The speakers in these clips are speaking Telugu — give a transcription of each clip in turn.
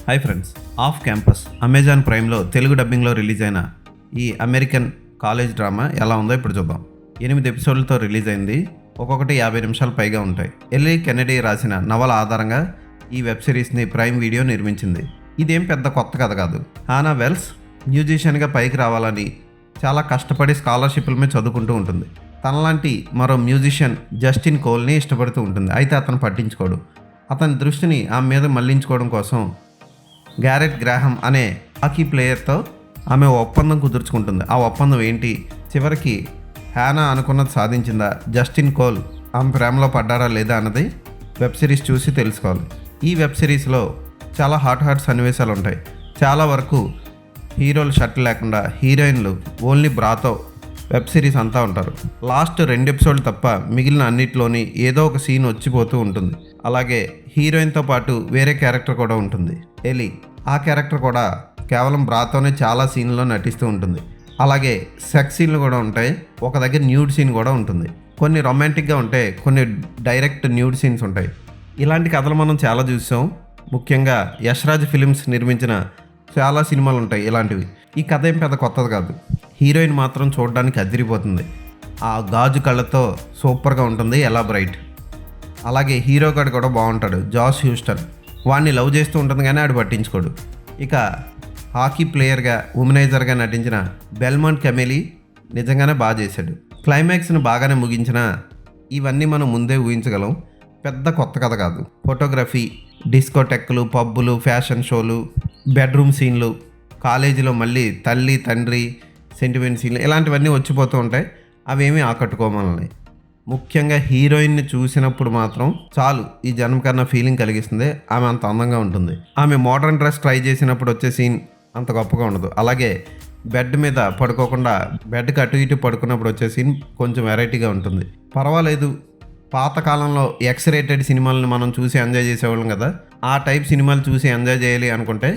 Hi friends, off campus Amazon ప్రైమ్లో తెలుగు డబ్బింగ్లో రిలీజ్ అయిన ఈ అమెరికన్ కాలేజ్ డ్రామా ఎలా ఉందో ఇప్పుడు చూద్దాం. 8 ఎపిసోడ్లతో రిలీజ్ అయింది. ఒక్కొక్కటి 50 నిమిషాలు పైగా ఉంటాయి. ఎల్లీ కెనడీ రాసిన నవల ఆధారంగా ఈ వెబ్ సిరీస్ని ప్రైమ్ వీడియో నిర్మించింది. ఇదేం పెద్ద కొత్త కథ కాదు. హానా వెల్స్ మ్యూజిషియన్గా పైకి రావాలని చాలా కష్టపడి స్కాలర్షిప్ల మీద చదువుకుంటూ ఉంటుంది. తనలాంటి మరో మ్యూజిషియన్ జస్టిన్ కోల్ని ఇష్టపడుతూ ఉంటుంది. అయితే అతను పట్టించుకోడు. అతని దృష్టిని ఆమె మీద మళ్లించుకోవడం కోసం గ్యారెట్ గ్రాహం అనే హాకీ ప్లేయర్తో ఆమె ఒప్పందం కుదుర్చుకుంటుంది. ఆ ఒప్పందం ఏంటి? చివరికి హ్యానా అనుకున్నది సాధించిందా? జస్టిన్ కోల్ ఆమె ప్రేమలో పడ్డారా లేదా అన్నది వెబ్ సిరీస్ చూసి తెలుసుకోవాలి. ఈ వెబ్ సిరీస్లో చాలా హాట్ సన్నివేశాలు ఉంటాయి. చాలా వరకు హీరోలు షర్ట్ లేకుండా, హీరోయిన్లు ఓన్లీ బ్రాతో వెబ్ సిరీస్ అంతా ఉంటారు. లాస్ట్ 2 ఎపిసోడ్లు తప్ప మిగిలిన అన్నిటిలోని ఏదో ఒక సీన్ వచ్చిపోతూ ఉంటుంది. అలాగే హీరోయిన్తో పాటు వేరే క్యారెక్టర్ కూడా ఉంటుంది, ఎలీ. ఆ క్యారెక్టర్ కూడా కేవలం బ్రాతోనే చాలా సీన్లో నటిస్తూ ఉంటుంది. అలాగే సెక్స్ సీన్లు కూడా ఉంటాయి. ఒక దగ్గర న్యూడ్ సీన్ కూడా ఉంటుంది. కొన్ని రొమాంటిక్గా ఉంటాయి, కొన్ని డైరెక్ట్ న్యూడ్ సీన్స్ ఉంటాయి. ఇలాంటి కథలు మనం చాలా చూసాం. ముఖ్యంగా యశ్రాజ్ ఫిలిమ్స్ నిర్మించిన చాలా సినిమాలు ఉంటాయి ఇలాంటివి. ఈ కథ ఏం పెద్ద కొత్తది కాదు. హీరోయిన్ మాత్రం చూడడానికి అదిరిపోతుంది. ఆ గాజు కళ్ళతో సూపర్గా ఉంటుంది, ఎలా బ్రైట్. అలాగే హీరో గారు కూడా బాగుంటాడు, జాష్ హ్యూస్టన్. వాడిని లవ్ చేస్తూ ఉంటుంది కానీ ఆడు పట్టించుకోడు. ఇక హాకీ ప్లేయర్గా, ఉమెనైజర్గా నటించిన బెల్మాంట్ కెమెలీ నిజంగానే బాగా చేశాడు. క్లైమాక్స్ను బాగానే ముగించిన ఇవన్నీ మనం ముందే ఊహించగలం. పెద్ద కొత్త కథ కాదు. ఫోటోగ్రఫీ, డిస్కోటెక్లు, పబ్బులు, ఫ్యాషన్ షోలు, బెడ్రూమ్ సీన్లు, కాలేజీలో మళ్ళీ తల్లి తండ్రి సెంటిమెంట్ సీన్లు ఇలాంటివన్నీ వచ్చిపోతూ ఉంటాయి. అవేమీ ఆకట్టుకోమని. ముఖ్యంగా హీరోయిన్ని చూసినప్పుడు మాత్రం చాలు ఈ జన్మ కన్నా ఫీలింగ్ కలిగిస్తుంది. ఆమె అంత అందంగా ఉంటుంది. ఆమె మోడర్న్ డ్రెస్ ట్రై చేసినప్పుడు వచ్చే సీన్ అంత గొప్పగా ఉండదు. అలాగే బెడ్ మీద పడుకోకుండా బెడ్కి అటు ఇటు పడుకున్నప్పుడు వచ్చే సీన్ కొంచెం వెరైటీగా ఉంటుంది. పర్వాలేదు. పాతకాలంలో ఎక్స్ రేటెడ్ సినిమాలను మనం చూసి ఎంజాయ్ చేసేవాళ్ళం కదా, ఆ టైప్ సినిమాలు చూసి ఎంజాయ్ చేయాలి అనుకుంటే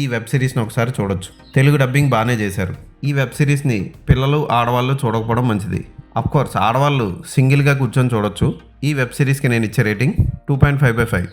ఈ వెబ్ సిరీస్ని ఒకసారి చూడొచ్చు. తెలుగు డబ్బింగ్ బాగానే చేశారు. ఈ వెబ్ సిరీస్ని పిల్లలు, ఆడవాళ్ళు చూడకపోవడం మంచిది. అఫ్కోర్స్ ఆడవాళ్ళు సింగిల్గా కూర్చొని చూడొచ్చు. ఈ వెబ్ సిరీస్కి నేను ఇచ్చే రేటింగ్ 2.5/5.